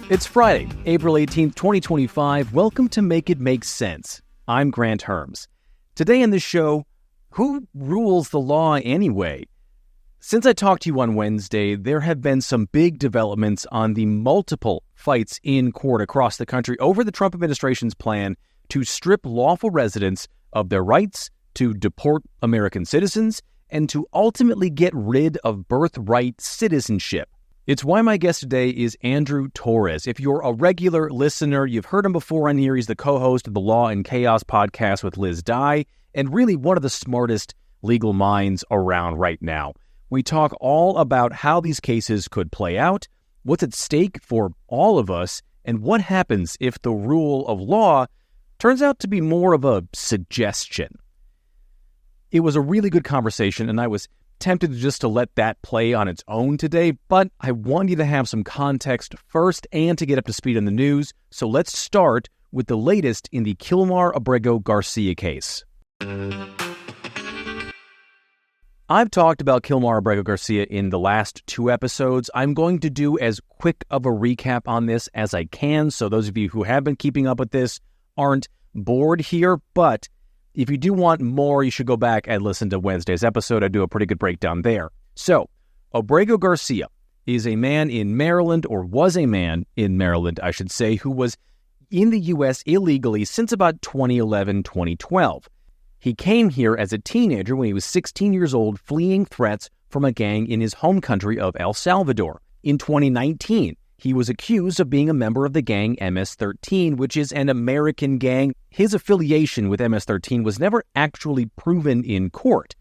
It's Friday, April 18th, 2025. Welcome to Make It Make Sense. I'm Grant Herms. Today on the show, who rules the law anyway? Since I talked to you on Wednesday, there have been some big developments on the multiple fights in court across the country over the Trump administration's plan to strip lawful residents of their rights to deport American citizens and to ultimately get rid of birthright citizenship. It's why my guest today is Andrew Torrez. If you're a regular listener, you've heard him before on here. He's the co-host of the Law and Chaos podcast with Liz Dye, and really one of the smartest legal minds around right now. We talk all about how these cases could play out, what's at stake for all of us, and what happens if the rule of law turns out to be more of a suggestion. It was a really good conversation, and I was tempted just to let that play on its own today, but I want you to have some context first and to get up to speed on the news. So let's start with the latest in the Kilmar Abrego-Garcia case. I've talked about Kilmar Abrego-Garcia in the last two episodes. I'm going to do as quick of a recap on this as I can, so those of you who have been keeping up with this aren't bored here, but if you do want more, you should go back and listen to Wednesday's episode. I do a pretty good breakdown there. So, Abrego-Garcia is a man in Maryland, or was a man in Maryland, I should say, who was in the U.S. illegally since about 2011, 2012. He came here as a teenager when he was 16 years old, fleeing threats from a gang in his home country of El Salvador. In 2019, he was accused of being a member of the gang MS-13, which is an American gang. His affiliation with MS-13 was never actually proven in court.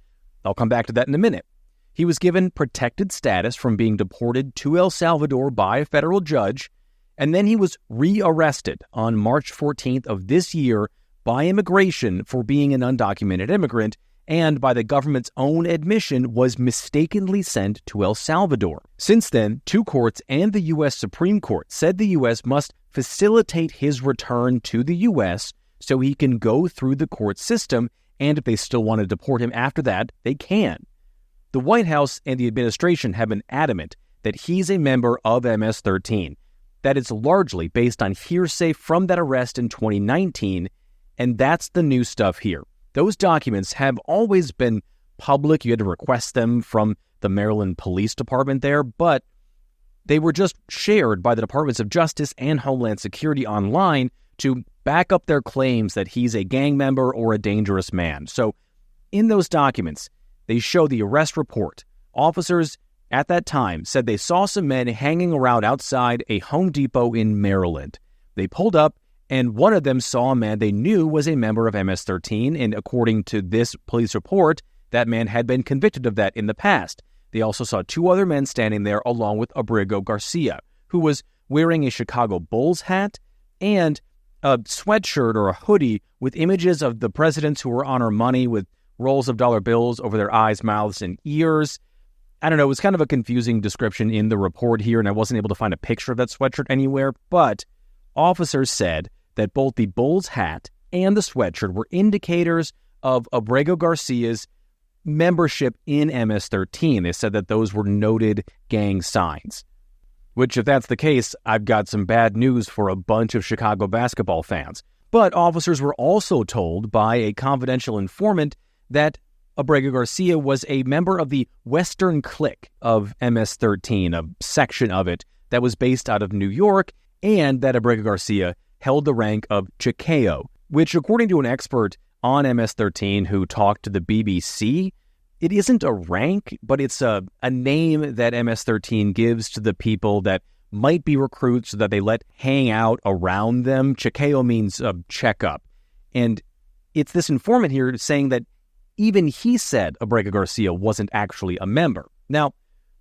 I'll come back to that in a minute. He was given protected status from being deported to El Salvador by a federal judge, and then he was rearrested on March 14th of this year by immigration for being an undocumented immigrant, and by the government's own admission was mistakenly sent to El Salvador. Since then, two courts and the U.S. Supreme Court said the U.S. must facilitate his return to the U.S. so he can go through the court system, and if they still want to deport him after that, they can. The White House and the administration have been adamant that he's a member of MS-13. That is largely based on hearsay from that arrest in 2019, and that's the new stuff here. Those documents have always been public. You had to request them from the Maryland Police Department there, but they were just shared by the Departments of Justice and Homeland Security online to back up their claims that he's a gang member or a dangerous man. So in those documents, they show the arrest report. Officers at that time said they saw some men hanging around outside a Home Depot in Maryland. They pulled up, and one of them saw a man they knew was a member of MS-13, and according to this police report, that man had been convicted of that in the past. They also saw two other men standing there along with Abrego-Garcia, who was wearing a Chicago Bulls hat and a sweatshirt or a hoodie with images of the presidents who were on our money with rolls of dollar bills over their eyes, mouths, and ears. I don't know, it was kind of a confusing description in the report here, and I wasn't able to find a picture of that sweatshirt anywhere, but officers said that both the Bulls hat and the sweatshirt were indicators of Abrego-Garcia's membership in MS-13. They said that those were noted gang signs. Which, if that's the case, I've got some bad news for a bunch of Chicago basketball fans. But officers were also told by a confidential informant that Abrego-Garcia was a member of the Western Clique of MS-13, a section of it that was based out of New York, and that Abrego-Garcia held the rank of Chicao, which, according to an expert on MS-13 who talked to the BBC, it isn't a rank, but it's a name that MS-13 gives to the people that might be recruits that they let hang out around them. Chicao means checkup. And it's this informant here saying that even he said Abrego-Garcia wasn't actually a member. Now,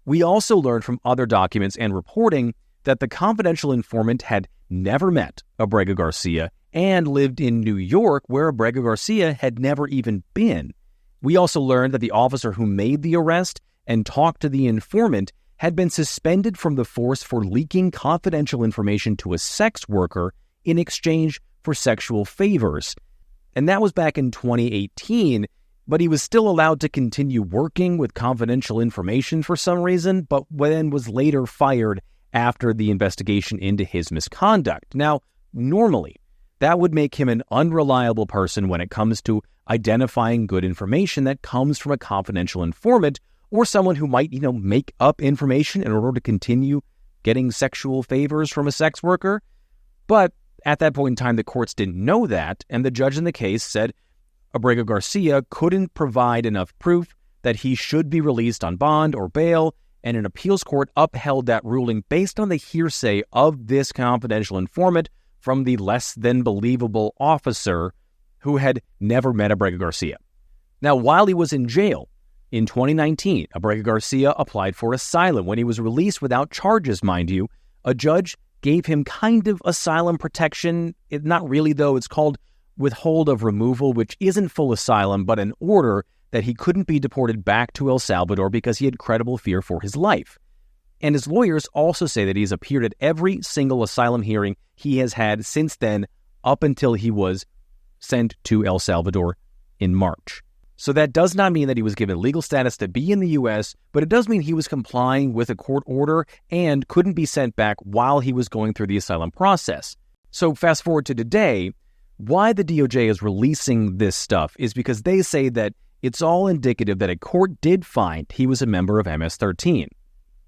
we also learned from other documents and reporting that the confidential informant had never met Abrego-Garcia and lived in New York, where Abrego-Garcia had never even been. We also learned that the officer who made the arrest and talked to the informant had been suspended from the force for leaking confidential information to a sex worker in exchange for sexual favors. And that was back in 2018, but he was still allowed to continue working with confidential information for some reason, but then was later fired after the investigation into his misconduct. Now, normally, that would make him an unreliable person when it comes to identifying good information that comes from a confidential informant or someone who might, make up information in order to continue getting sexual favors from a sex worker. But at that point in time, the courts didn't know that, and the judge in the case said Abrego-Garcia couldn't provide enough proof that he should be released on bond or bail, and an appeals court upheld that ruling based on the hearsay of this confidential informant from the less-than-believable officer who had never met Abrego-Garcia. Now, while he was in jail in 2019, Abrego-Garcia applied for asylum. When he was released without charges, mind you, a judge gave him kind of asylum protection. Not really, though. It's called withhold of removal, which isn't full asylum, but an order that he couldn't be deported back to El Salvador because he had credible fear for his life. And his lawyers also say that he's appeared at every single asylum hearing he has had since then, up until he was sent to El Salvador in March. So that does not mean that he was given legal status to be in the U.S., but it does mean he was complying with a court order and couldn't be sent back while he was going through the asylum process. So fast forward to today, why the DOJ is releasing this stuff is because they say that it's all indicative that a court did find he was a member of MS-13.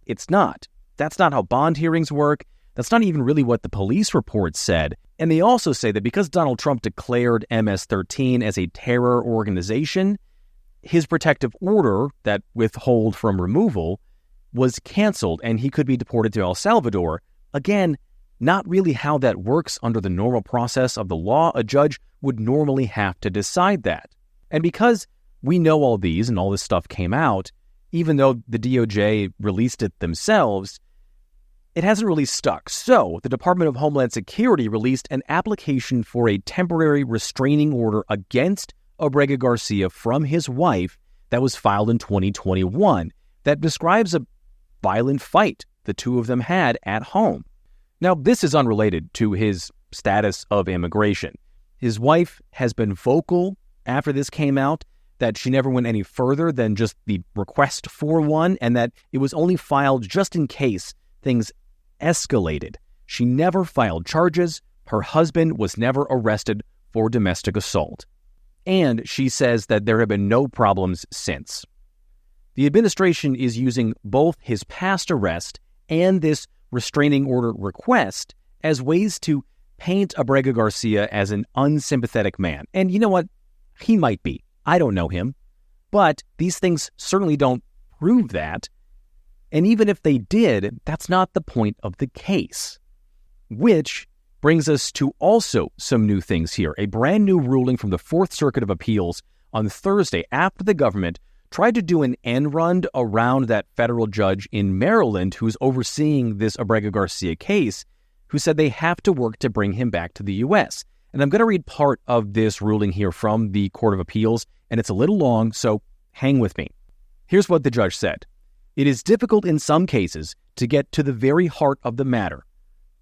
It's not. That's not how bond hearings work. That's not even really what the police report said. And they also say that because Donald Trump declared MS-13 as a terror organization, his protective order that withhold from removal was canceled and he could be deported to El Salvador. Again, not really how that works under the normal process of the law. A judge would normally have to decide that. And because we know all these and all this stuff came out, even though the DOJ released it themselves, it hasn't really stuck. So the Department of Homeland Security released an application for a temporary restraining order against Abrego-Garcia from his wife that was filed in 2021 that describes a violent fight the two of them had at home. Now, this is unrelated to his status of immigration. His wife has been vocal after this came out that she never went any further than just the request for one, and that it was only filed just in case things escalated. She never filed charges. Her husband was never arrested for domestic assault. And she says that there have been no problems since. The administration is using both his past arrest and this restraining order request as ways to paint Abrego-Garcia as an unsympathetic man. And you know what? He might be. I don't know him. But these things certainly don't prove that. And even if they did, that's not the point of the case. Which brings us to also some new things here. A brand new ruling from the Fourth Circuit of Appeals on Thursday after the government tried to do an end run around that federal judge in Maryland who's overseeing this Abrego-Garcia case, who said they have to work to bring him back to the U.S. And I'm going to read part of this ruling here from the Court of Appeals, and it's a little long, so hang with me. Here's what the judge said. It is difficult in some cases to get to the very heart of the matter,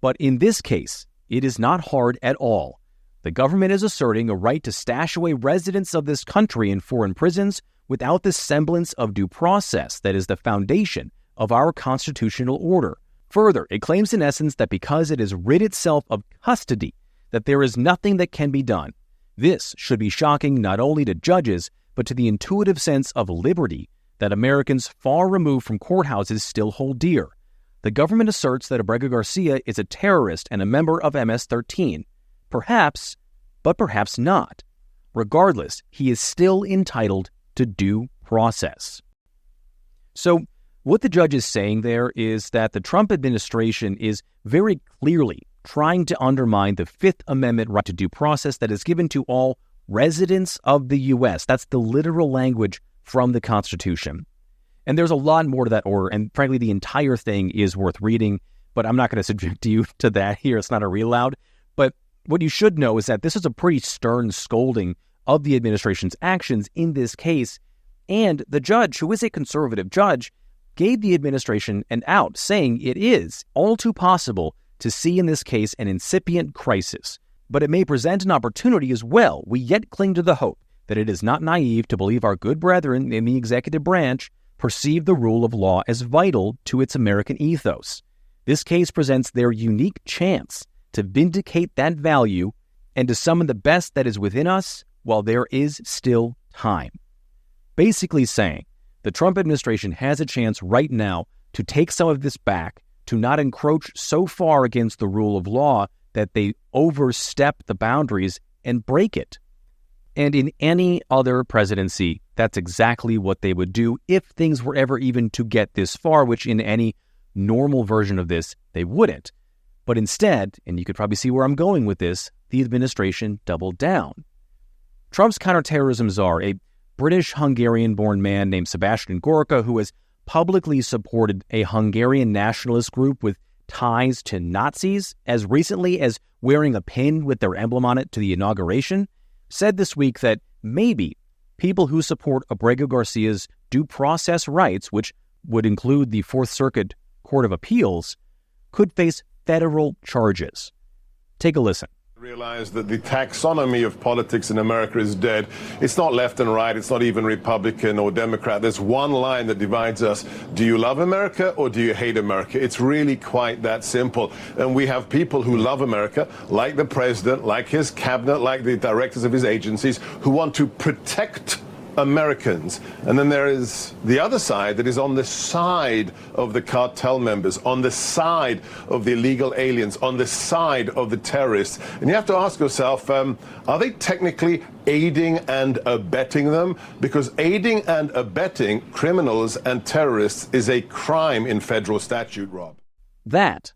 but in this case, it is not hard at all. The government is asserting a right to stash away residents of this country in foreign prisons without the semblance of due process that is the foundation of our constitutional order. Further, it claims in essence that because it has rid itself of custody, that there is nothing that can be done. This should be shocking not only to judges, but to the intuitive sense of liberty that Americans far removed from courthouses still hold dear. The government asserts that Abrego-Garcia is a terrorist and a member of MS-13. Perhaps, but perhaps not. Regardless, he is still entitled to due process. So, what the judge is saying there is that the Trump administration is very clearly trying to undermine the Fifth Amendment right to due process that is given to all residents of the U.S. That's the literal language from the Constitution. And there's a lot more to that order, and frankly, the entire thing is worth reading, but I'm not going to subject you to that here. It's not a read aloud. But what you should know is that this is a pretty stern scolding of the administration's actions in this case, and the judge, who is a conservative judge, gave the administration an out, saying it is all too possible to see in this case an incipient crisis, but it may present an opportunity as well. We yet cling to the hope that it is not naive to believe our good brethren in the executive branch perceive the rule of law as vital to its American ethos. This case presents their unique chance to vindicate that value and to summon the best that is within us while there is still time. Basically saying, the Trump administration has a chance right now to take some of this back, to not encroach so far against the rule of law that they overstep the boundaries and break it. And in any other presidency, that's exactly what they would do if things were ever even to get this far, which in any normal version of this, they wouldn't. But instead, and you could probably see where I'm going with this, the administration doubled down. Trump's counterterrorism czar, a British-Hungarian-born man named Sebastian Gorka, who has publicly supported a Hungarian nationalist group with ties to Nazis as recently as wearing a pin with their emblem on it to the inauguration, said this week that maybe people who support Abrego-Garcia's due process rights, which would include the Fourth Circuit Court of Appeals, could face federal charges. Take a listen. Realize that the taxonomy of politics in America is dead. It's not left and right. It's not even Republican or Democrat. There's one line that divides us. Do you love America or do you hate America? It's really quite that simple. And we have people who love America, like the president, like his cabinet, like the directors of his agencies, who want to protect Americans. And then there is the other side that is on the side of the cartel members, on the side of the illegal aliens, on the side of the terrorists. And you have to ask yourself, are they technically aiding and abetting them? Because aiding and abetting criminals and terrorists is a crime in federal statute, Rob. That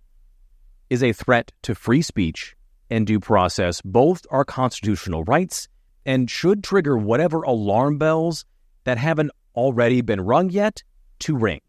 is a threat to free speech and due process. Both are constitutional rights and should trigger whatever alarm bells that haven't already been rung yet to ring.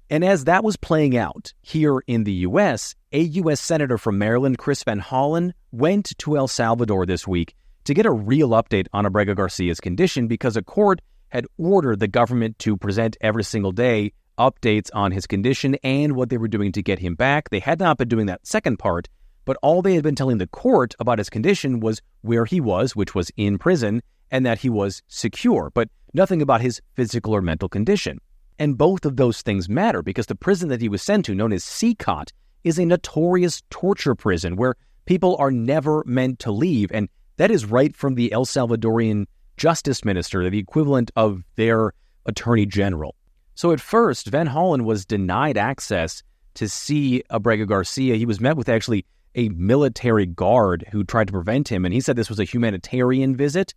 And as that was playing out here in the U.S., a U.S. Senator from Maryland, Chris Van Hollen, went to El Salvador this week to get a real update on Abrego-Garcia's condition because a court had ordered the government to present every single day updates on his condition and what they were doing to get him back. They had not been doing that second part, but all they had been telling the court about his condition was where he was, which was in prison, and that he was secure, but nothing about his physical or mental condition. And both of those things matter because the prison that he was sent to, known as CCOT, is a notorious torture prison where people are never meant to leave. And that is right from the El Salvadorian justice minister, the equivalent of their attorney general. So at first, Van Hollen was denied access to see Abrego-Garcia. He was met with actually a military guard who tried to prevent him, and he said this was a humanitarian visit.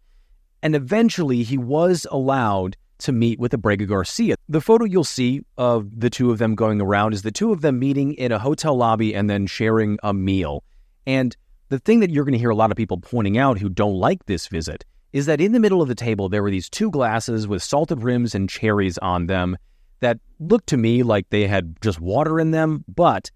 And eventually he was allowed to meet with Abrego-Garcia. The photo you'll see of the two of them going around is the two of them meeting in a hotel lobby and then sharing a meal. And the thing that you're going to hear a lot of people pointing out who don't like this visit is that in the middle of the table there were these two glasses with salted rims and cherries on them that looked to me like they had just water in them, but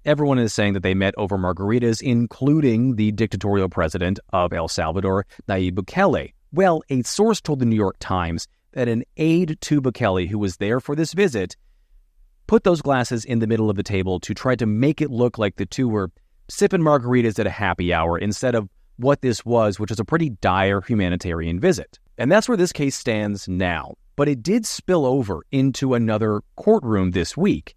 everyone is saying that they met over margaritas, including the dictatorial president of El Salvador, Nayib Bukele. Well, a source told the New York Times that an aide to Bukele, who was there for this visit, put those glasses in the middle of the table to try to make it look like the two were sipping margaritas at a happy hour instead of what this was, which is a pretty dire humanitarian visit. And that's where this case stands now. But it did spill over into another courtroom this week,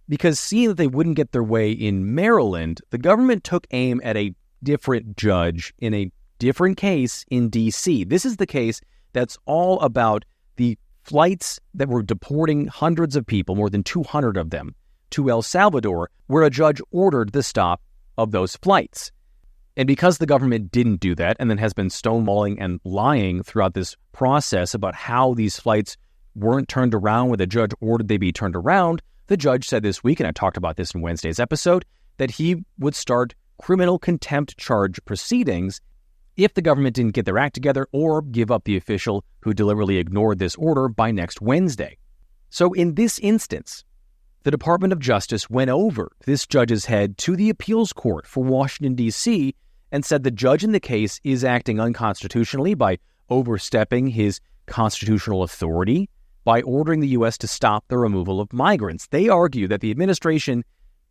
because seeing that they wouldn't get their way in Maryland, the government took aim at a different judge in a different case in D.C. This is the case that's all about the flights that were deporting hundreds of people, more than 200 of them, to El Salvador, where a judge ordered the stop of those flights. And because the government didn't do that and then has been stonewalling and lying throughout this process about how these flights weren't turned around when the judge ordered they be turned around, the judge said this week, and I talked about this in Wednesday's episode, that he would start criminal contempt charge proceedings if the government didn't get their act together or give up the official who deliberately ignored this order by next Wednesday. So in this instance, the Department of Justice went over this judge's head to the appeals court for Washington, D.C., and said the judge in the case is acting unconstitutionally by overstepping his constitutional authority by ordering the U.S. to stop the removal of migrants. They argue that the administration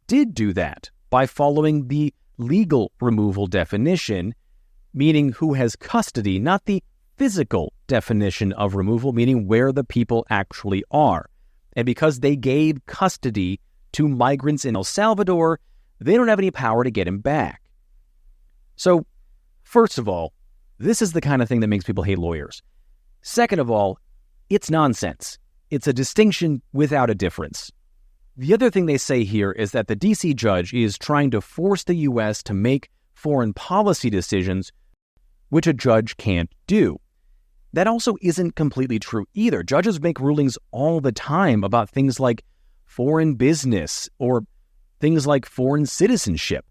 did do that by following the legal removal definition, meaning who has custody, not the physical definition of removal, meaning where the people actually are. And because they gave custody to migrants in El Salvador, they don't have any power to get him back. So, first of all, this is the kind of thing that makes people hate lawyers. Second of all, it's nonsense. It's a distinction without a difference. The other thing they say here is that the D.C. judge is trying to force the U.S. to make foreign policy decisions, which a judge can't do. That also isn't completely true either. Judges make rulings all the time about things like foreign business or things like foreign citizenship,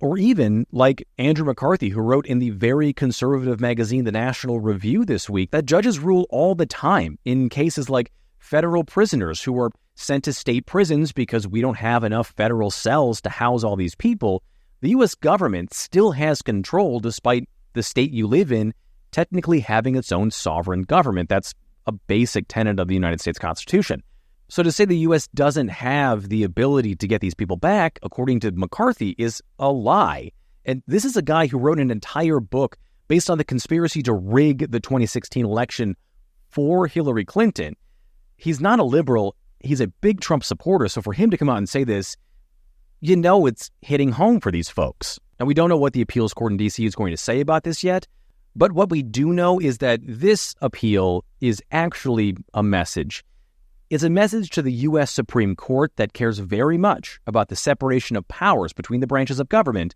or even like Andrew McCarthy, who wrote in the very conservative magazine, The National Review, this week, that judges rule all the time in cases like federal prisoners who are sent to state prisons because we don't have enough federal cells to house all these people. The U.S. government still has control despite the state you live in technically having its own sovereign government. That's a basic tenet of the United States Constitution. So to say the U.S. doesn't have the ability to get these people back, according to McCarthy, is a lie. And this is a guy who wrote an entire book based on the conspiracy to rig the 2016 election for Hillary Clinton. He's not a liberal. He's a big Trump supporter. So for him to come out and say this, you know it's hitting home for these folks. And we don't know what the appeals court in D.C. is going to say about this yet. But what we do know is that this appeal is actually a message. It's a message to the U.S. Supreme Court that cares very much about the separation of powers between the branches of government,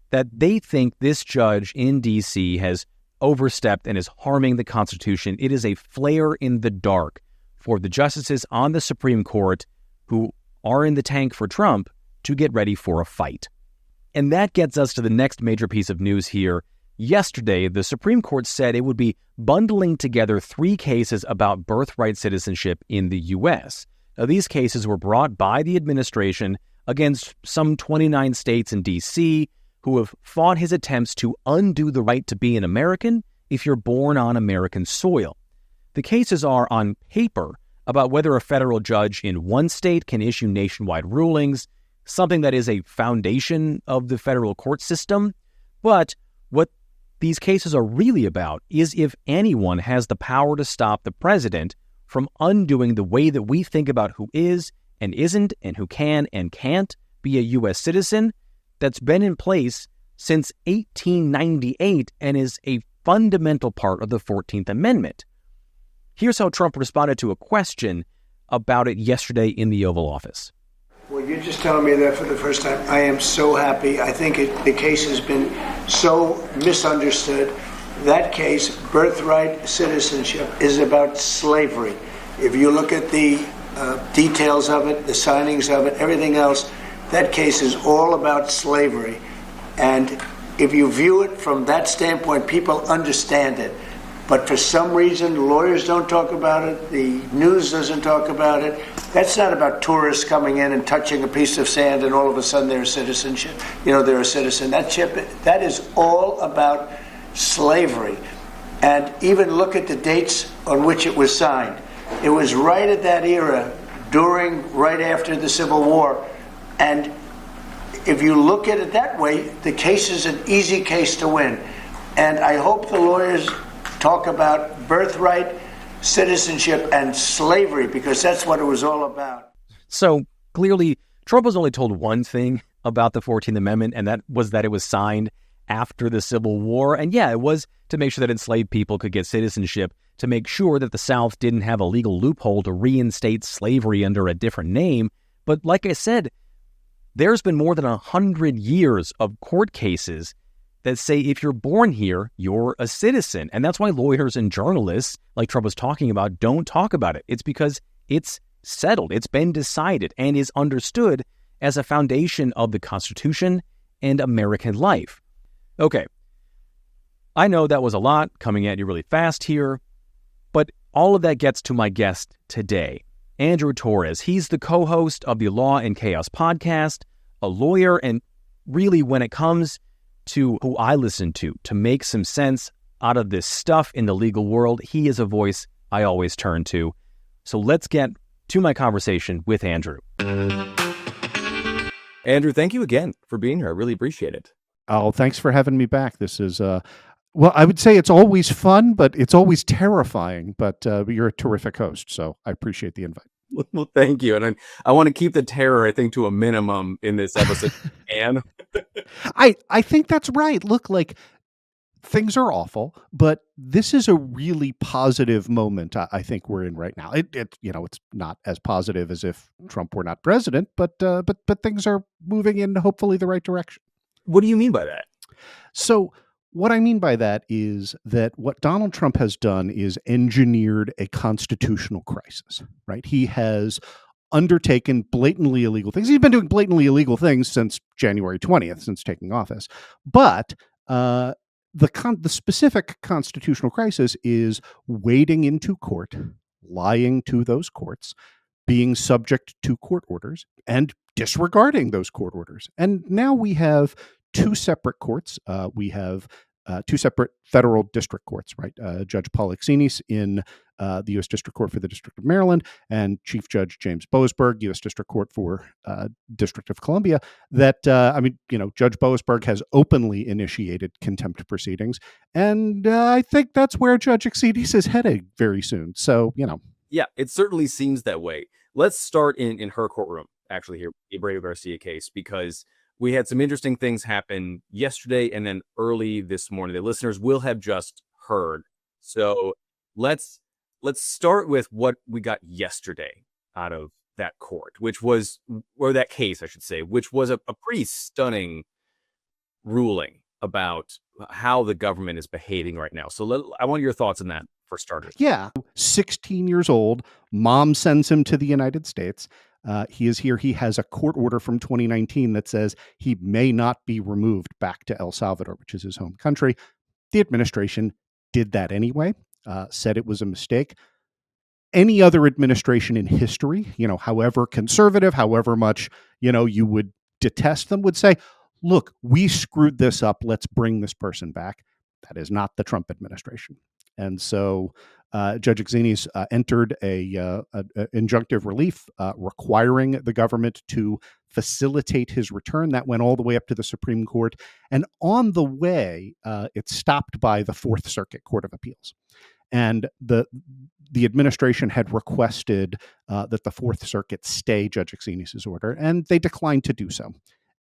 that they think this judge in D.C. has overstepped and is harming the Constitution. It is a flare in the dark for the justices on the Supreme Court who are in the tank for Trump to get ready for a fight. And that gets us to the next major piece of news here. Yesterday, the Supreme Court said it would be bundling together 3 cases about birthright citizenship in the U.S. Now, these cases were brought by the administration against some 29 states and D.C. who have fought his attempts to undo the right to be an American if you're born on American soil. The cases are on paper about whether a federal judge in one state can issue nationwide rulings, something that is a foundation of the federal court system. But what these cases are really about is if anyone has the power to stop the president from undoing the way that we think about who is and isn't and who can and can't be a U.S. citizen that's been in place since 1898 and is a fundamental part of the 14th Amendment. Here's how Trump responded to a question about it yesterday in the Oval Office. Well, you're just telling me that for the first time. I am so happy. I think the case has been so misunderstood. That case, birthright citizenship, is about slavery. If you look at the details of it, the signings of it, everything else, that case is all about slavery. And if you view it from that standpoint, people understand it. But for some reason, lawyers don't talk about it. The news doesn't talk about it. That's not about tourists coming in and touching a piece of sand and all of a sudden they're a citizenship. They're a citizen. That is all about slavery. And even look at the dates on which it was signed. It was right at that era, right after the Civil War. And if you look at it that way, the case is an easy case to win. And I hope the lawyers talk about birthright citizenship and slavery, because that's what it was all about. So clearly, Trump was only told one thing about the 14th Amendment, and that was that it was signed after the Civil War. And yeah, it was to make sure that enslaved people could get citizenship, to make sure that the South didn't have a legal loophole to reinstate slavery under a different name. But like I said, there's been more than 100 years of court cases that say if you're born here, you're a citizen. And that's why lawyers and journalists, like Trump was talking about, don't talk about it. It's because it's settled. It's been decided and is understood as a foundation of the Constitution and American life. Okay, I know that was a lot coming at you really fast here, but all of that gets to my guest today, Andrew Torrez. He's the co-host of the Law and Chaos podcast, a lawyer, and really when it comes to who I listen to make some sense out of this stuff in the legal world, he is a voice I always turn to. So let's get to my conversation with Andrew. Andrew, thank you again for being here. I really appreciate it. Oh, thanks for having me back. This is, well, I would say it's always fun, but it's always terrifying. But you're a terrific host, so I appreciate the invite. Well, thank you. And I want to keep the terror, I think, to a minimum in this episode. And I think that's right. Look, like, things are awful, but this is a really positive moment. I think we're in right now. It's not as positive as if Trump were not president, but things are moving in hopefully the right direction. what do you mean by that? So what I mean by that is that what Donald Trump has done is engineered a constitutional crisis, right? He has undertaken blatantly illegal things. He's been doing blatantly illegal things since January 20th, since taking office. But the specific constitutional crisis is wading into court, lying to those courts, being subject to court orders, and disregarding those court orders. And now we have two separate courts. We have two separate federal district courts, right? Judge Paul Xinis in the U.S. District Court for the District of Maryland, and Chief Judge James Boasberg, U.S. District Court for District of Columbia. That Judge Boasberg has openly initiated contempt proceedings, and I think that's where Judge Xinis is headed very soon. So, Yeah, it certainly seems that way. Let's start in her courtroom, actually, here, the Abrego-Garcia case, because we had some interesting things happen yesterday and then early this morning. The listeners will have just heard. So let's start with what we got yesterday out of that court, or that case, I should say, which was a pretty stunning ruling about how the government is behaving right now. So I want your thoughts on that for starters. Yeah, 16 years old. Mom sends him to the United States. He is here. He has a court order from 2019 that says he may not be removed back to El Salvador, which is his home country. The administration did that anyway, said it was a mistake. Any other administration in history, however conservative, however much, you would detest them, would say, look, we screwed this up. Let's bring this person back. That is not the Trump administration. And so Judge Xinis entered a injunctive relief requiring the government to facilitate his return. That went all the way up to the Supreme Court. And on the way, it stopped by the Fourth Circuit Court of Appeals. And the administration had requested that the Fourth Circuit stay Judge Xinis' order, and they declined to do so.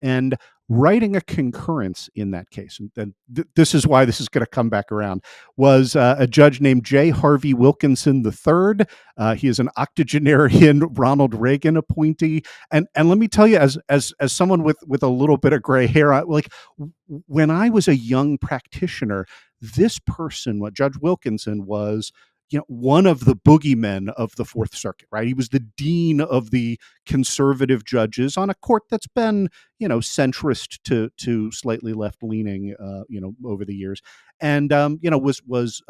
And writing a concurrence in that case, and this is why this is going to come back around, was a judge named J. Harvey Wilkinson III. He is an octogenarian Ronald Reagan appointee, and let me tell you, as someone with a little bit of gray hair, when I was a young practitioner, this person, Judge Wilkinson, was one of the boogeymen of the Fourth Circuit, right? He was the dean of the conservative judges on a court that's been, centrist to slightly left-leaning, over the years, and was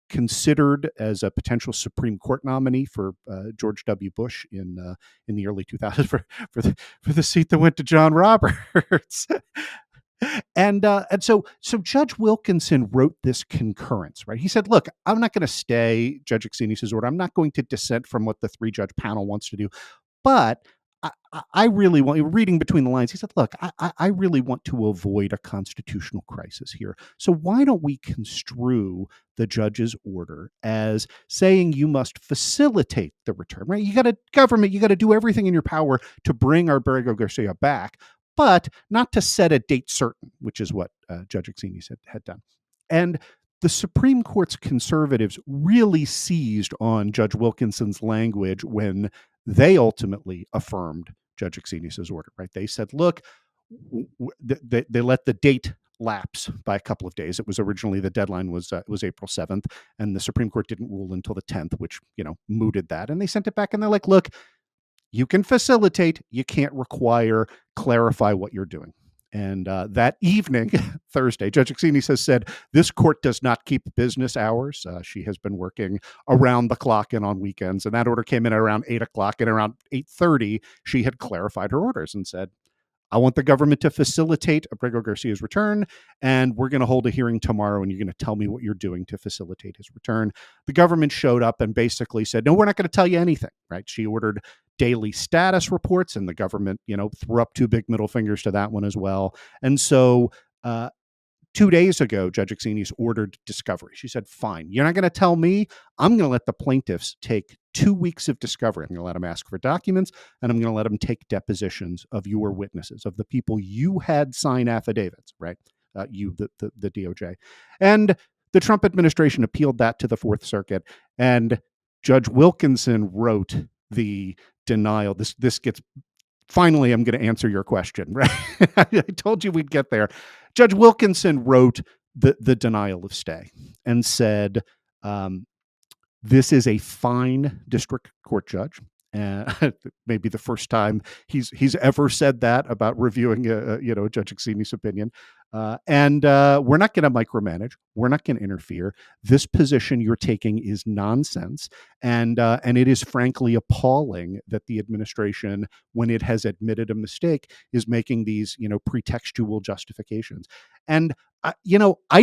considered as a potential Supreme Court nominee for George W. Bush in the early 2000s for the seat that went to John Roberts. And so Judge Wilkinson wrote this concurrence, right? He said, look, I'm not going to stay Judge Xinis' order. I'm not going to dissent from what the three-judge panel wants to do. But I really want, reading between the lines, he said, look, I really want to avoid a constitutional crisis here. So why don't we construe the judge's order as saying you must facilitate the return, right? You got to do everything in your power to bring Abrego-Garcia back, but not to set a date certain, which is what Judge Xinis had done. And the Supreme Court's conservatives really seized on Judge Wilkinson's language when they ultimately affirmed Judge Xinis' order, right? They said, look, they let the date lapse by a couple of days. It was originally, the deadline was April 7th, and the Supreme Court didn't rule until the 10th, which, mooted that. And they sent it back, and they're like, look, you can facilitate, you can't require, clarify what you're doing. And that evening, Thursday, Judge Xinis has said, this court does not keep business hours. She has been working around the clock and on weekends. And that order came in at around 8 o'clock. And around 8:30, she had clarified her orders and said, I want the government to facilitate Abrego-Garcia's return, and we're going to hold a hearing tomorrow, and you're going to tell me what you're doing to facilitate his return. The government showed up and basically said, no, we're not going to tell you anything, right? She ordered daily status reports, and the government, threw up two big middle fingers to that one as well. And so 2 days ago, Judge Axinis ordered discovery. She said, fine, you're not going to tell me. I'm going to let the plaintiffs take 2 weeks of discovery. I'm going to let them ask for documents, and I'm going to let them take depositions of your witnesses, of the people you had sign affidavits, right? The DOJ. And the Trump administration appealed that to the Fourth Circuit, and Judge Wilkinson wrote the denial. This gets, finally, I'm going to answer your question, right? I told you we'd get there. Judge Wilkinson wrote the denial of stay and said, this is a fine district court judge. Maybe the first time he's ever said that about reviewing Judge Axinis' opinion. And we're not going to micromanage. We're not going to interfere. This position you're taking is nonsense, and it is frankly appalling that the administration, when it has admitted a mistake, is making these pretextual justifications. And I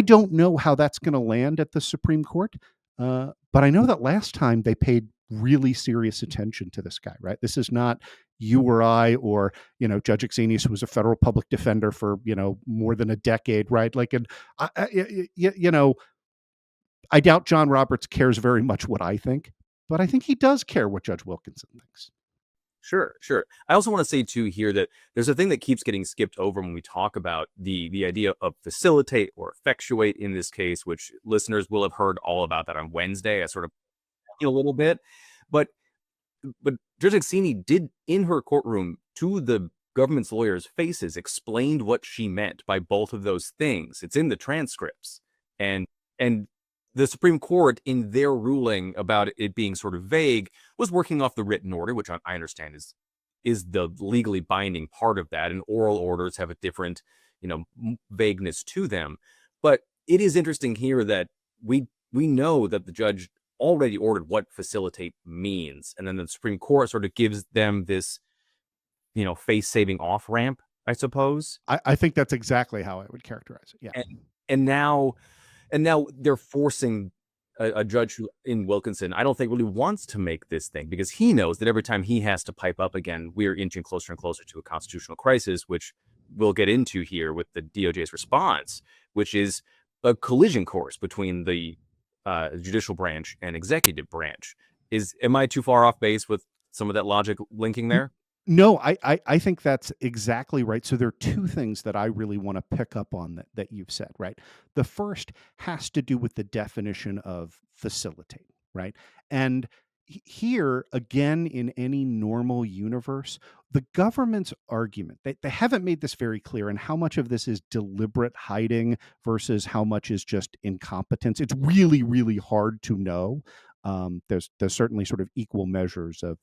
don't know how that's going to land at the Supreme Court. But I know that last time they paid really serious attention to this guy, right? This is not you or I or, Judge Axinis, who was a federal public defender for, more than a decade, right? Like, and I doubt John Roberts cares very much what I think, but I think he does care what Judge Wilkinson thinks. Sure. I also want to say, too, here that there's a thing that keeps getting skipped over when we talk about the idea of facilitate or effectuate in this case, which listeners will have heard all about that on Wednesday. I sort of a little bit, but Judge Axinis did, in her courtroom, to the government's lawyers' faces, explained what she meant by both of those things. It's in the transcripts, and the Supreme Court, in their ruling about it being sort of vague, was working off the written order, which I understand is the legally binding part of that. And oral orders have a different, vagueness to them. But it is interesting here that we know that the judge already ordered what facilitate means, and then the Supreme Court sort of gives them this, face-saving off-ramp, I suppose. I think that's exactly how I would characterize it. Yeah. And now they're forcing a judge who, in Wilkinson, I don't think really wants to make this thing, because he knows that every time he has to pipe up again, we're inching closer and closer to a constitutional crisis, which we'll get into here with the DOJ's response, which is a collision course between the judicial branch and executive branch. Am I too far off base with some of that logic linking there? No, I think that's exactly right. So there are two things that I really want to pick up on that you've said, right? The first has to do with the definition of facilitate, right? And here, again, in any normal universe, the government's argument, they haven't made this very clear, and how much of this is deliberate hiding versus how much is just incompetence. It's really, really hard to know. There's certainly sort of equal measures of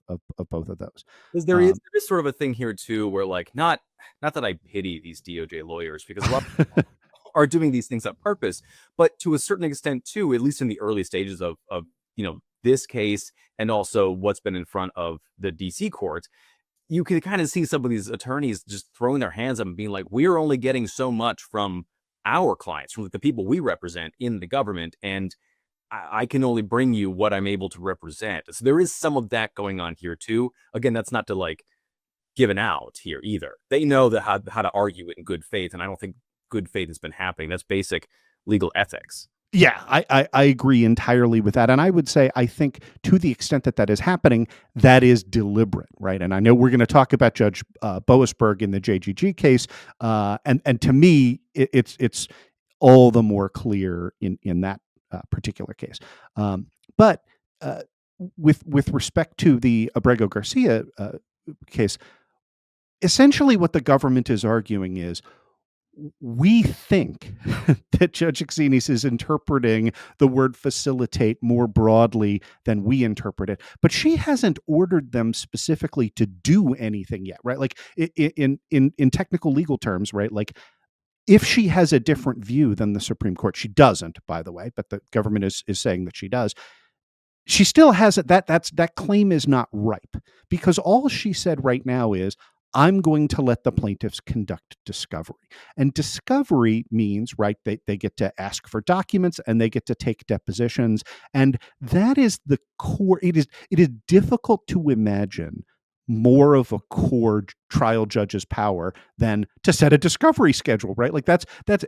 both of those. There is sort of a thing here too, where not that I pity these DOJ lawyers, because a lot of people are doing these things on purpose, but to a certain extent too, at least in the early stages of this case, and also what's been in front of the DC court, you can kind of see some of these attorneys just throwing their hands up and being like, we're only getting so much from our clients, from the people we represent in the government, and I can only bring you what I'm able to represent. So there is some of that going on here too. Again, that's not to give an out here either. They know that how to argue it in good faith, and I don't think good faith has been happening. That's basic legal ethics. Yeah, I agree entirely with that. And I would say, I think to the extent that is happening, that is deliberate, right? And I know we're going to talk about Judge Boasberg in the JGG case. And to me, it's all the more clear in that particular case. But with respect to the Abrego-Garcia case, essentially what the government is arguing is, we think that Judge Axinis is interpreting the word facilitate more broadly than we interpret it, but she hasn't ordered them specifically to do anything yet, right? Like in technical legal terms, right? Like, if she has a different view than the Supreme Court, she doesn't, by the way, but the government is saying that she does. She still has it. That claim is not ripe, because all she said right now is, I'm going to let the plaintiffs conduct discovery. And discovery means, right, they get to ask for documents and they get to take depositions. And that is the core. It is difficult to imagine more of a core trial judge's power than to set a discovery schedule, right? Like that's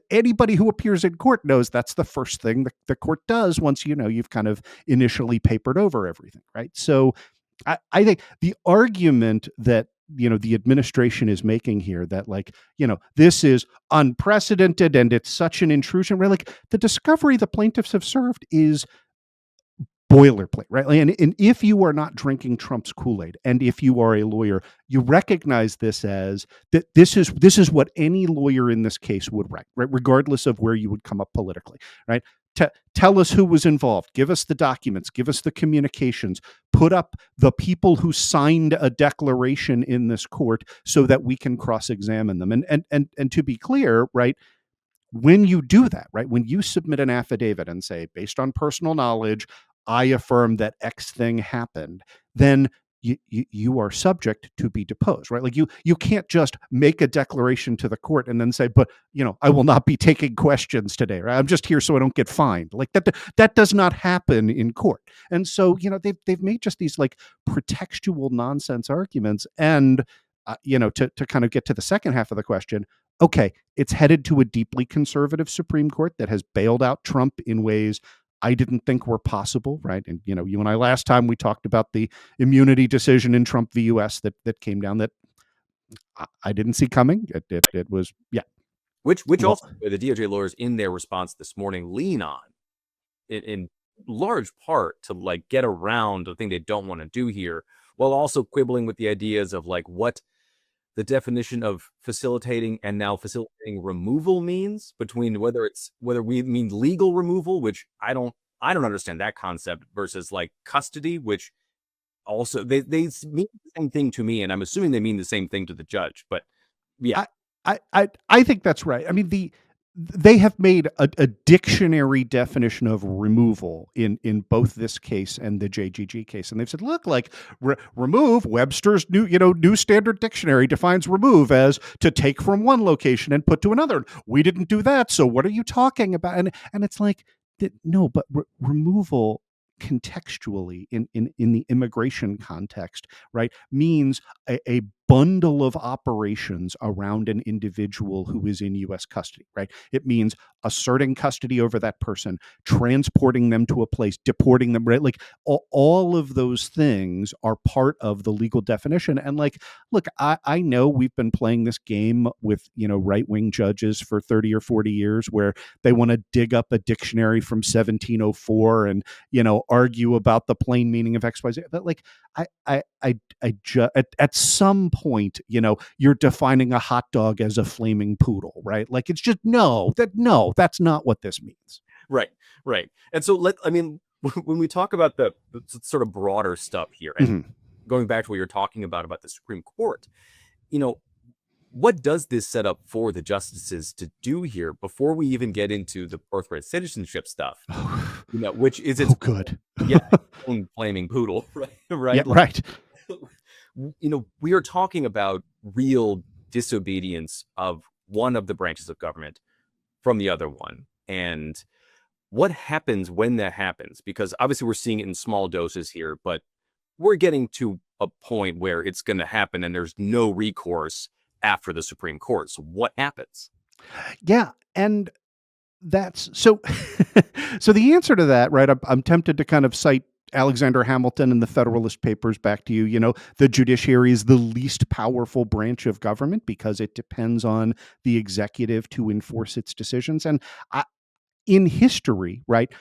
anybody who appears in court knows that's the first thing the court does once you've kind of initially papered over everything, right? So I think the argument that the administration is making here, that this is unprecedented and it's such an intrusion, right? Like the discovery the plaintiffs have served is boilerplate, right? And if you are not drinking Trump's Kool-Aid, and if you are a lawyer, you recognize this as that this is what any lawyer in this case would write, right? Regardless of where you would come up politically, right? Tell us who was involved, give us the documents, give us the communications, put up the people who signed a declaration in this court so that we can cross-examine them. And to be clear, right? When you do that, right, when you submit an affidavit and say, based on personal knowledge, I affirm that X thing happened, then you are subject to be deposed, right? Like you can't just make a declaration to the court and then say, but I will not be taking questions today, right? I'm just here so I don't get fined. Like that does not happen in court. And so they've made just these like pretextual nonsense arguments. And to kind of get to the second half of the question, okay, it's headed to a deeply conservative Supreme Court that has bailed out Trump in ways I didn't think were possible, right? And you and I last time we talked about the immunity decision in Trump v. US that came down that I didn't see coming. It was which also the DOJ lawyers in their response this morning lean on in large part to like get around the thing they don't want to do here, while also quibbling with the ideas of like what the definition of facilitating and now facilitating removal means, between whether we mean legal removal, which I don't understand that concept, versus like custody, which also they mean the same thing to me, and I'm assuming they mean the same thing to the judge. But yeah, I think that's right. I mean, they have made a dictionary definition of removal in both this case and the JGG case. And they've said, look, like remove, Webster's new standard dictionary defines remove as to take from one location and put to another. We didn't do that. So what are you talking about? And it's like, no, but removal contextually in the immigration context, right, means a bundle of operations around an individual who is in U.S. custody, right? It means asserting custody over that person, transporting them to a place, deporting them, right? Like all of those things are part of the legal definition. And like, look, I know we've been playing this game with, right-wing judges for 30 or 40 years where they want to dig up a dictionary from 1704 and, argue about the plain meaning of XYZ. But like, at some point, you're defining a hot dog as a flaming poodle, right? Like it's just that's not what this means. Right. And so when we talk about the sort of broader stuff here, and going back to what you're talking about the Supreme Court, what does this set up for the justices to do here before we even get into the birthright citizenship stuff? Which is its good, own flaming poodle, right? Yeah, right. We are talking about real disobedience of one of the branches of government from the other one, and what happens when that happens? Because obviously we're seeing it in small doses here, but we're getting to a point where it's going to happen, and there's no recourse after the Supreme Court. So what happens? Yeah, and that's so. So the answer to that, right? I'm tempted to kind of cite Alexander Hamilton and the Federalist Papers back to you. The judiciary is the least powerful branch of government because it depends on the executive to enforce its decisions. And in history, right?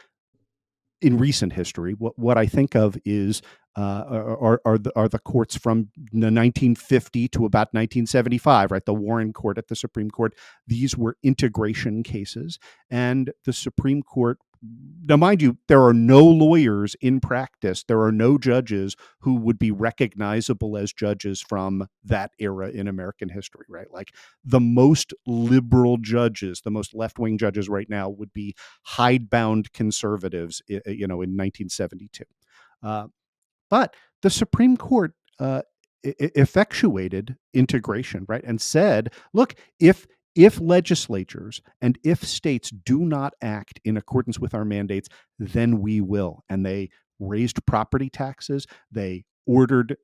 In recent history, what I think of is are the courts from 1950 to about 1975, right? The Warren Court at the Supreme Court. These were integration cases, and the Supreme Court. Now, mind you, there are no lawyers in practice. There are no judges who would be recognizable as judges from that era in American history, right? Like the most liberal judges, the most left-wing judges right now would be hidebound conservatives, in 1972. But the Supreme Court effectuated integration, right? And said, look, if legislatures and if states do not act in accordance with our mandates, then we will. And they raised property taxes. They ordered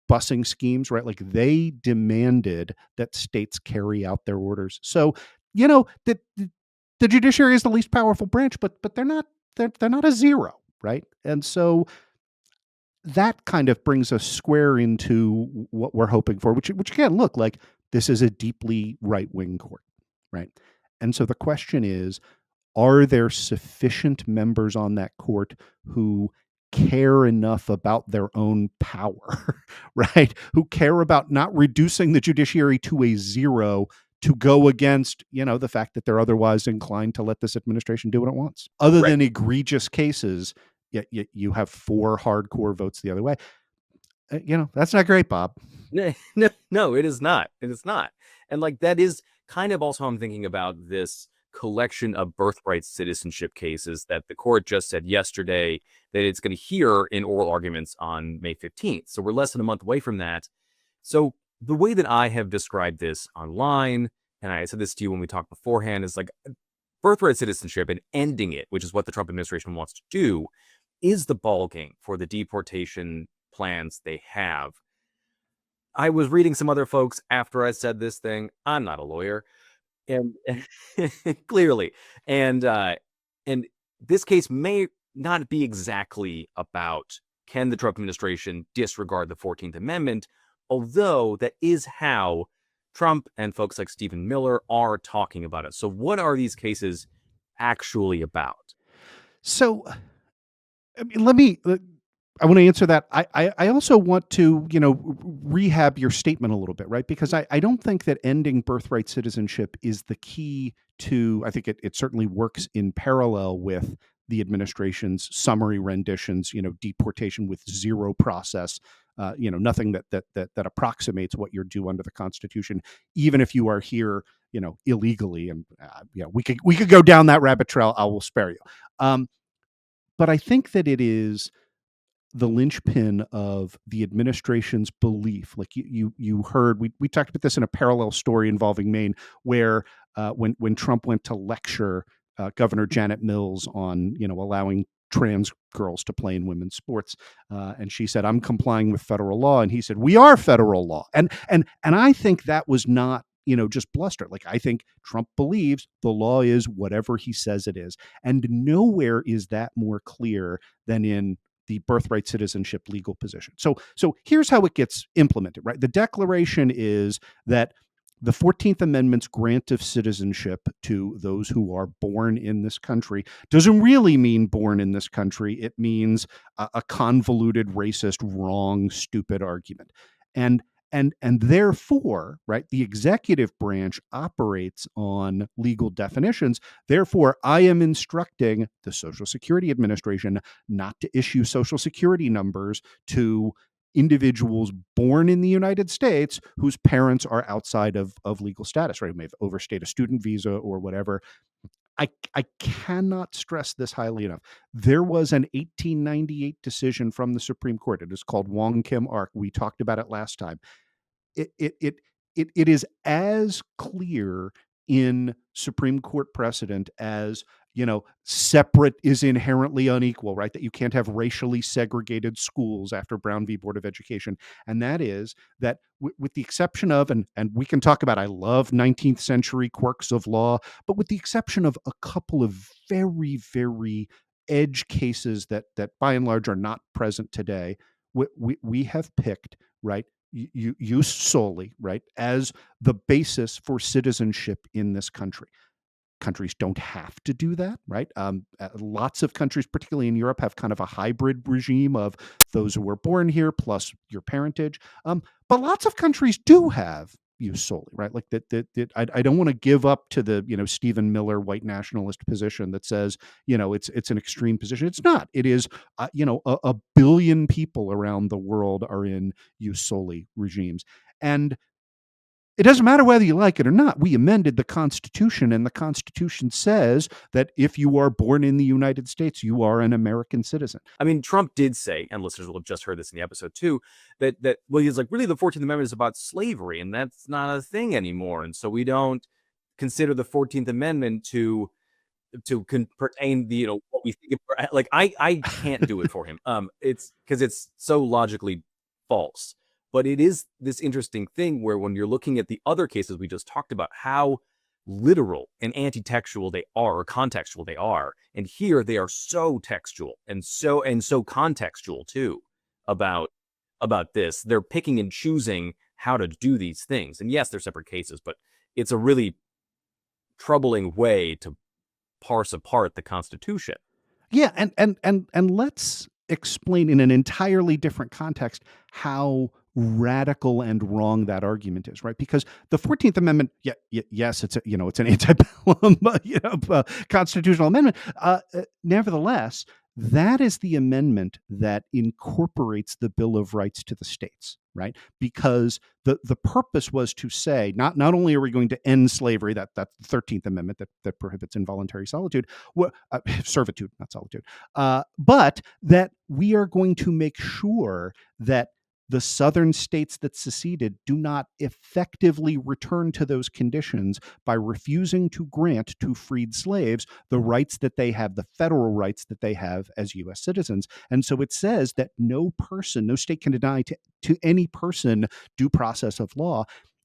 busing schemes, right? Like they demanded that states carry out their orders. So, the judiciary is the least powerful branch, but they're not a zero, right? And so that kind of brings us square into what we're hoping for, which again, look, like this is a deeply right-wing court, right? And so the question is, are there sufficient members on that court who care enough about their own power, right? Who care about not reducing the judiciary to a zero to go against, the fact that they're otherwise inclined to let this administration do what it wants. Other Right. than egregious cases, you have 4 hardcore votes the other way. That's not great, Bob. No, it is not. It is not. And like that is kind of also how I'm thinking about this collection of birthright citizenship cases that the court just said yesterday that it's going to hear in oral arguments on May 15th. So we're less than a month away from that. So the way that I have described this online, and I said this to you when we talked beforehand, is like birthright citizenship and ending it, which is what the Trump administration wants to do, is the ballgame for the deportation plans they have. I was reading some other folks after I said this thing. I'm not a lawyer, and clearly, and this case may not be exactly about can the Trump administration disregard the 14th Amendment, although that is how Trump and folks like Stephen Miller are talking about it. So what are these cases actually about? So I want to answer that. I also want to, rehab your statement a little bit, right? Because I don't think that ending birthright citizenship is the key to, I think it certainly works in parallel with the administration's summary renditions, deportation with zero process, nothing that approximates what you're due under the Constitution, even if you are here, illegally. And we could go down that rabbit trail. I will spare you. But I think that it is the linchpin of the administration's belief. Like you heard, we talked about this in a parallel story involving Maine, where when Trump went to lecture Governor Janet Mills on allowing trans girls to play in women's sports, and she said, "I'm complying with federal law," and he said, "We are federal law," and I think that was not just bluster. Like I think Trump believes the law is whatever he says it is, and nowhere is that more clear than in the birthright citizenship legal position. So here's how it gets implemented, right? The Declaration is that the 14th Amendment's grant of citizenship to those who are born in this country doesn't really mean born in this country. It means a convoluted, racist, wrong, stupid argument. And therefore, right, the executive branch operates on legal definitions. Therefore, I am instructing the Social Security Administration not to issue Social Security numbers to individuals born in the United States whose parents are outside of legal status, right? Who may have overstayed a student visa or whatever. I cannot stress this highly enough. There was an 1898 decision from the Supreme Court. It is called Wong Kim Ark. We talked about it last time. It is as clear in Supreme Court precedent as separate is inherently unequal, right? That you can't have racially segregated schools after Brown v. Board of Education, and that is that with the exception of, and we can talk about, I love 19th century quirks of law, but with the exception of a couple of very, very edge cases that by and large are not present today, we have picked, right, use solely, right, as the basis for citizenship in this country. Countries don't have to do that, right? Lots of countries, particularly in Europe, have kind of a hybrid regime of those who were born here plus your parentage. But lots of countries do have use solely, right? Like that I don't want to give up to the Stephen Miller white nationalist position that says it's an extreme position. It's not. It is a billion people around the world are in use solely regimes, and it doesn't matter whether you like it or not. We amended the Constitution, and the Constitution says that if you are born in the United States, you are an American citizen. I mean, Trump did say, and listeners will have just heard this in the episode too, that well, he's like, really, the 14th Amendment is about slavery, and that's not a thing anymore. And so we don't consider the 14th Amendment to pertain the what we think of, like I can't do it for him. It's because it's so logically false. But it is this interesting thing where when you're looking at the other cases we just talked about, how literal and anti-textual they are, or contextual they are. And here they are so textual and so contextual too about this. They're picking and choosing how to do these things. And yes, they're separate cases, but it's a really troubling way to parse apart the Constitution. Yeah, and let's explain in an entirely different context how radical and wrong that argument is, right? Because the 14th Amendment, yes, it's it's an antebellum constitutional amendment. Nevertheless, that is the amendment that incorporates the Bill of Rights to the states, right? Because the purpose was to say not only are we going to end slavery, that's the 13th Amendment that prohibits involuntary solitude, servitude, not solitude, but that we are going to make sure that the southern states that seceded do not effectively return to those conditions by refusing to grant to freed slaves the rights that they have, the federal rights that they have as U.S. citizens. And so it says that no state can deny to any person due process of law.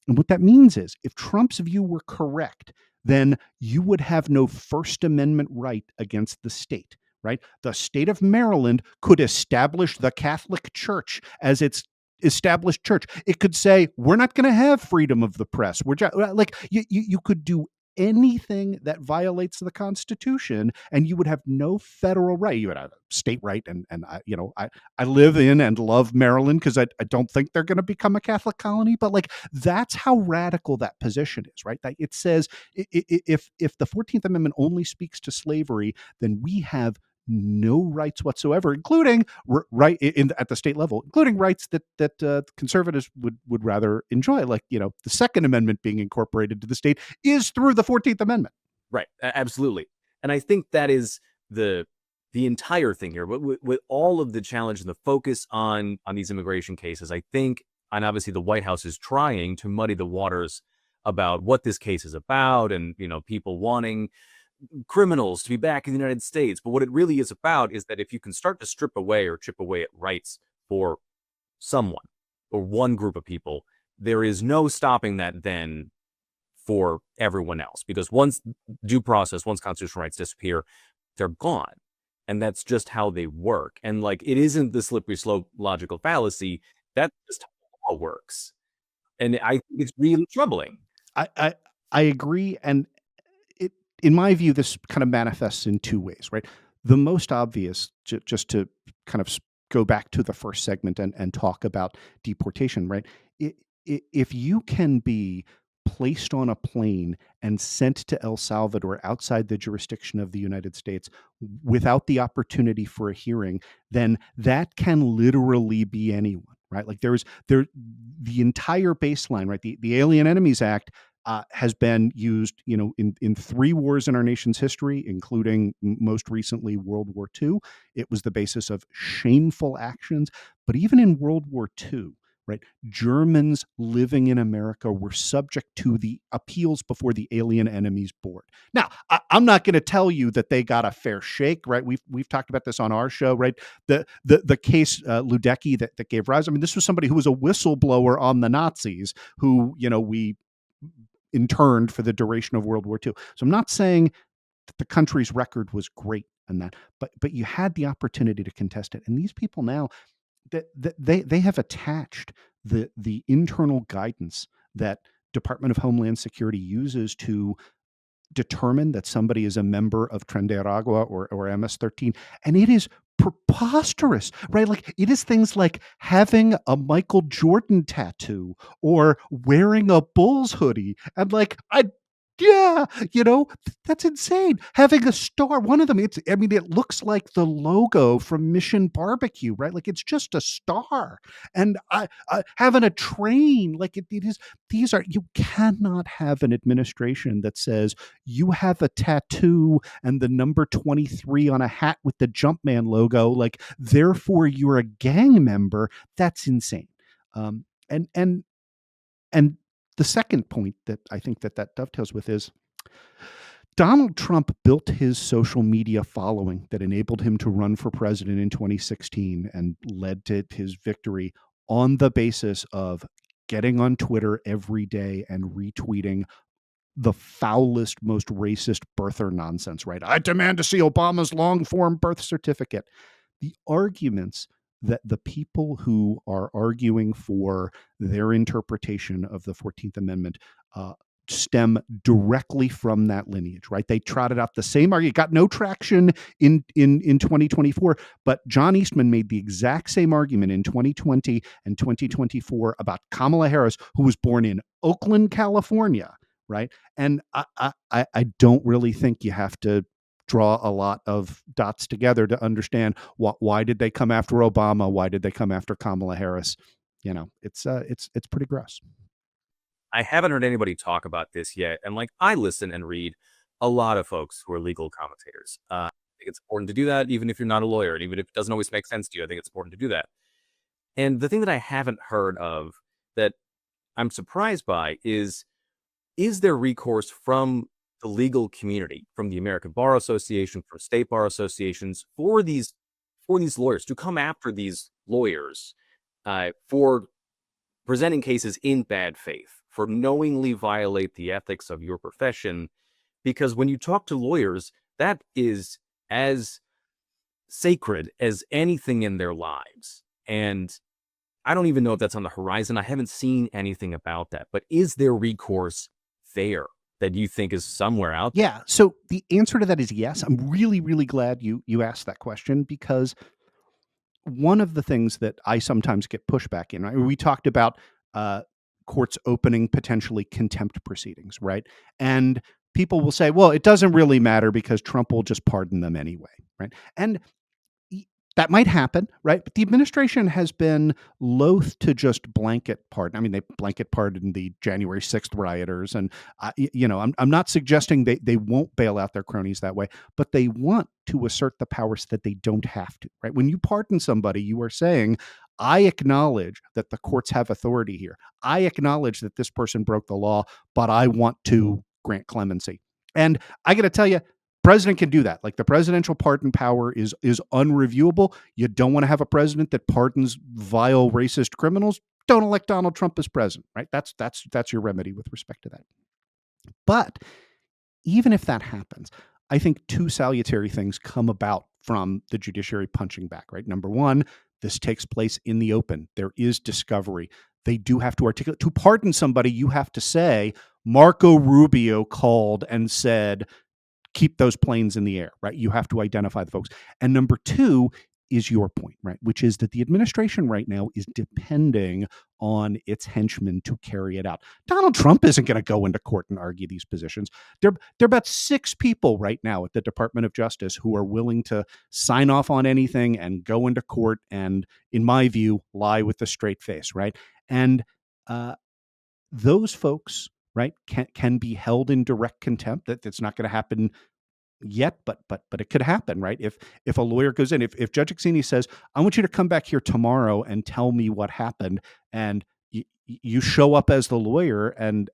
And what that means is if Trump's view were correct, then you would have no First Amendment right against the state. Right? The state of Maryland could establish the Catholic Church as its established church. It could say, we're not going to have freedom of the press. We're just, like you could do anything that violates the Constitution, and you would have no federal right. You would have a state right, and I live in and love Maryland because I don't think they're going to become a Catholic colony. But like that's how radical that position is, right? That it says if the 14th Amendment only speaks to slavery, then we have no rights whatsoever, including at the state level, including rights that conservatives would rather enjoy, like the Second Amendment being incorporated to the state is through the 14th Amendment. Right, absolutely, and I think that is the entire thing here. With all of the challenge and the focus on these immigration cases, I think, and obviously the White House is trying to muddy the waters about what this case is about, and people wanting criminals to be back in the United States. But what it really is about is that if you can start to strip away or chip away at rights for someone or one group of people, there is no stopping that then for everyone else. Because once due process, once constitutional rights disappear, they're gone. And that's just how they work. And like, it isn't the slippery slope logical fallacy. That's just how it works. And I think it's really troubling. I agree. And in my view, this kind of manifests in two ways, right? The most obvious, just to kind of go back to the first segment and talk about deportation, right? If you can be placed on a plane and sent to El Salvador outside the jurisdiction of the United States without the opportunity for a hearing, then that can literally be anyone, right? Like the entire baseline, right? The Alien Enemies Act has been used, in three wars in our nation's history, including most recently World War II. It was the basis of shameful actions. But even in World War II, right, Germans living in America were subject to the appeals before the Alien Enemies Board. Now, I'm not going to tell you that they got a fair shake, right? We've talked about this on our show, right? The case Ludecky that gave rise. I mean, this was somebody who was a whistleblower on the Nazis, who we interned for the duration of World War II. So I'm not saying that the country's record was great in that, but you had the opportunity to contest it. And these people now, that they have attached the internal guidance that Department of Homeland Security uses to determine that somebody is a member of Tren de Aragua or MS-13, and it is preposterous, right? Like it is things like having a Michael Jordan tattoo or wearing a Bulls hoodie, and like that's insane. Having a star, one of them, it looks like the logo from Mission Barbecue, right? Like it's just a star. And having a train, like it is, you cannot have an administration that says you have a tattoo and the number 23 on a hat with the Jumpman logo, like therefore you're a gang member. That's insane. And the second point that I think that dovetails with is Donald Trump built his social media following that enabled him to run for president in 2016 and led to his victory on the basis of getting on Twitter every day and retweeting the foulest, most racist birther nonsense, right? I demand to see Obama's long form birth certificate. The arguments that the people who are arguing for their interpretation of the 14th Amendment stem directly from that lineage, right? They trotted out the same argument, got no traction in 2024, but John Eastman made the exact same argument in 2020 and 2024 about Kamala Harris, who was born in Oakland, California, right? And I don't really think you have to draw a lot of dots together to understand why did they come after Obama? Why did they come after Kamala Harris? You know, it's pretty gross. I haven't heard anybody talk about this yet. And like, I listen and read a lot of folks who are legal commentators. I think it's important to do that, even if you're not a lawyer, and even if it doesn't always make sense to you. I think it's important to do that. And the thing that I haven't heard of that I'm surprised by is there recourse from the legal community, from the American Bar Association, from state bar associations, for these lawyers to come after these lawyers for presenting cases in bad faith, for knowingly violate the ethics of your profession? Because when you talk to lawyers, that is as sacred as anything in their lives. And I don't even know if that's on the horizon. I haven't seen anything about that. But is there recourse there that you think is somewhere out there? Yeah. So the answer to that is yes. I'm really, really glad you asked that question, because one of the things that I sometimes get pushback in, right? We talked about courts opening potentially contempt proceedings, right? And people will say, well, it doesn't really matter because Trump will just pardon them anyway, right? And that might happen, right? But the administration has been loath to just blanket pardon. I mean, they blanket pardoned the January 6th rioters. And, I'm not suggesting they won't bail out their cronies that way, but they want to assert the power so that they don't have to, right? When you pardon somebody, you are saying, I acknowledge that the courts have authority here. I acknowledge that this person broke the law, but I want to grant clemency. And I got to tell you, president can do that. Like, the presidential pardon power is unreviewable. You don't want to have a president that pardons vile racist criminals. Don't elect Donald Trump as president, right? That's your remedy with respect to that. But even if that happens, I think two salutary things come about from the judiciary punching back, right? Number one, this takes place in the open. There is discovery. They do have to articulate. To pardon somebody, you have to say, Marco Rubio called and said, keep those planes in the air, right? You have to identify the folks. And number two is your point, right? Which is that the administration right now is depending on its henchmen to carry it out. Donald Trump isn't going to go into court and argue these positions. There are about 6 people right now at the Department of Justice who are willing to sign off on anything and go into court and, in my view, lie with a straight face, right? And those folks, right, can be held in direct contempt. That's not going to happen yet, but it could happen, right? If a lawyer goes in, if Judge Axini says, I want you to come back here tomorrow and tell me what happened, and you show up as the lawyer and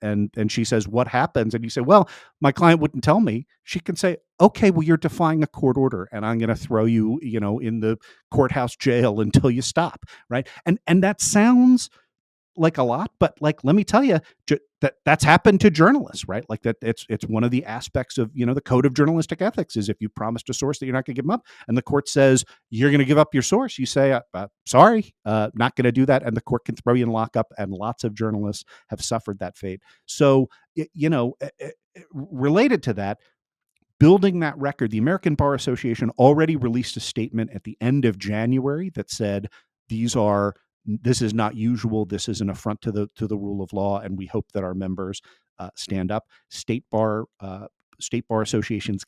she says, what happens? And you say, well, my client wouldn't tell me. She can say, okay, well, you're defying a court order and I'm going to throw you, in the courthouse jail until you stop, right? And that sounds like a lot, but like, let me tell you, that's happened to journalists, right? Like that it's one of the aspects of, the code of journalistic ethics is if you promised a source that you're not going to give them up and the court says you're going to give up your source, you say, sorry, not going to do that. And the court can throw you in lockup, and lots of journalists have suffered that fate. So, related to that, building that record, the American Bar Association already released a statement at the end of January that said, this is not usual. This is an affront to the rule of law, and we hope that our members stand up. State bar associations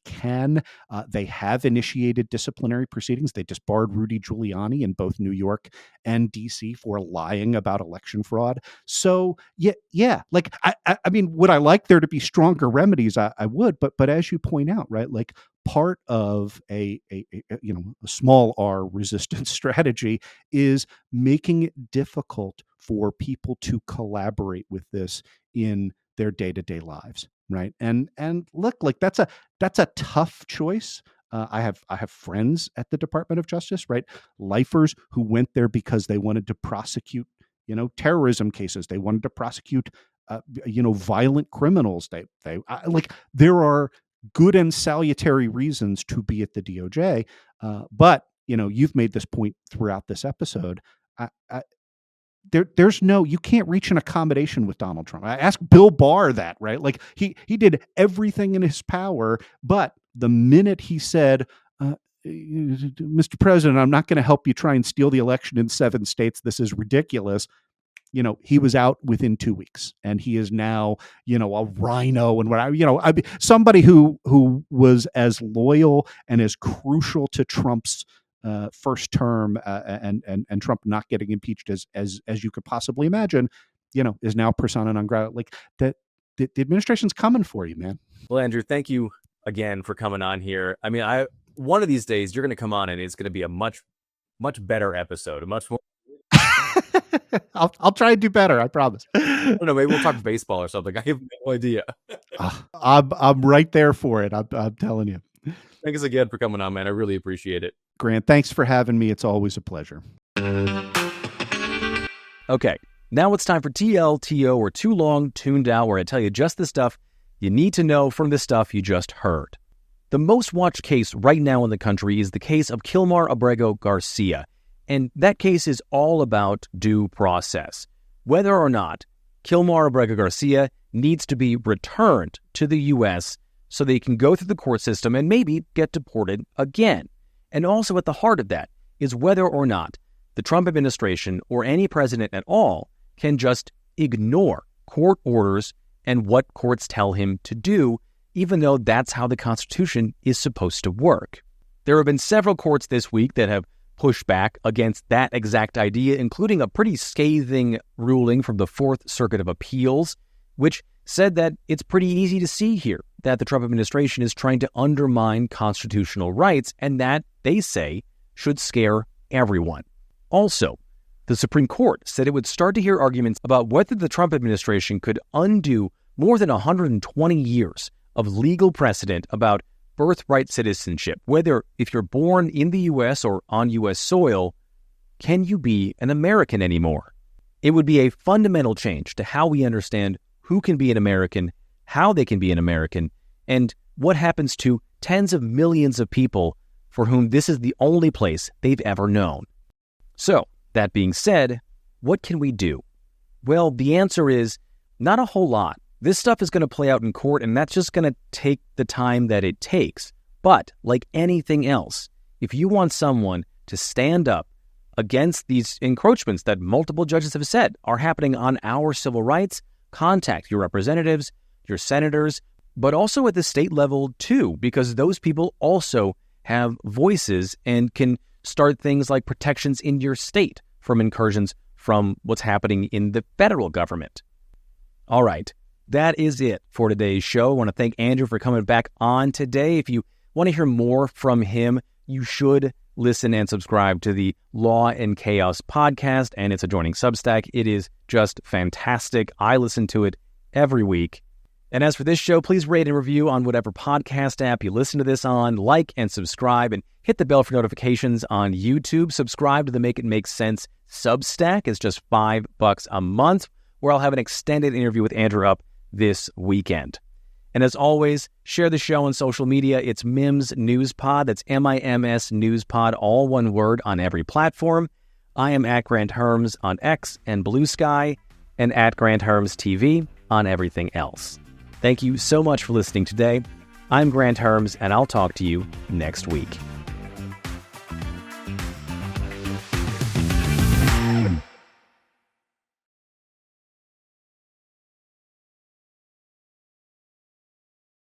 they have initiated disciplinary proceedings. They disbarred Rudy Giuliani in both New York and DC for lying about election fraud. So yeah. Like I mean, would I like there to be stronger remedies? I would, but as you point out, right, like part of a small R resistance strategy is making it difficult for people to collaborate with this in their day-to-day lives, right? And look, like that's a tough choice. I have friends at the Department of Justice, right? Lifers who went there because they wanted to prosecute terrorism cases. They wanted to prosecute, violent criminals. There are good and salutary reasons to be at the DOJ. But you've made this point throughout this episode. You can't reach an accommodation with Donald Trump. I asked Bill Barr that, right? Like he did everything in his power, but the minute he said, Mr. President, I'm not going to help you try and steal the election in 7 states. This is ridiculous. He was out within 2 weeks, and he is now, a rhino and somebody who was as loyal and as crucial to Trump's first term and Trump not getting impeached as you could possibly imagine, is now persona non grata. Like that, the administration's coming for you, man. Well, Andrew, thank you again for coming on here. I mean, one of these days you're going to come on and it's going to be a much, much better episode, a much more. I'll try and do better. I promise. I don't know. Maybe we'll talk baseball or something. I have no idea. I'm right there for it. I'm telling you. Thanks again for coming on, man. I really appreciate it. Grant, thanks for having me. It's always a pleasure. Okay, now it's time for TLTO, or Too Long Tuned Out, where I tell you just the stuff you need to know from the stuff you just heard. The most watched case right now in the country is the case of Kilmar Abrego-Garcia. And that case is all about due process. Whether or not Kilmar Abrego-Garcia needs to be returned to the U.S. so they can go through the court system and maybe get deported again. And also at the heart of that is whether or not the Trump administration or any president at all can just ignore court orders and what courts tell him to do, even though that's how the Constitution is supposed to work. There have been several courts this week that have pushed back against that exact idea, including a pretty scathing ruling from the Fourth Circuit of Appeals, which said that it's pretty easy to see here that the Trump administration is trying to undermine constitutional rights, and that, they say, should scare everyone. Also, the Supreme Court said it would start to hear arguments about whether the Trump administration could undo more than 120 years of legal precedent about birthright citizenship, whether if you're born in the U.S. or on U.S. soil, can you be an American anymore? It would be a fundamental change to how we understand who can be an American, how they can be an American, and what happens to tens of millions of people for whom this is the only place they've ever known. So, that being said, what can we do? Well, the answer is not a whole lot. This stuff is going to play out in court, and that's just going to take the time that it takes. But, like anything else, if you want someone to stand up against these encroachments that multiple judges have said are happening on our civil rights, contact your representatives, your senators, but also at the state level too, because those people also have voices and can start things like protections in your state from incursions from what's happening in the federal government. All right. That is it for today's show. I want to thank Andrew for coming back on today. If you want to hear more from him, you should listen and subscribe to the Law and Chaos podcast and its adjoining Substack. It is just fantastic. I listen to it every week. And as for this show, please rate and review on whatever podcast app you listen to this on, like and subscribe, and hit the bell for notifications on YouTube. Subscribe to the Make It Make Sense Substack. It's just $5 a month, where I'll have an extended interview with Andrew up this weekend. And as always, share the show on social media. It's Mims News Pod. That's MIMS News Pod, all one word, on every platform. I am at Grant Herms on X and Blue Sky, and at Grant Herms TV on everything else. Thank you so much for listening today. I'm Grant Herms, and I'll talk to you next week.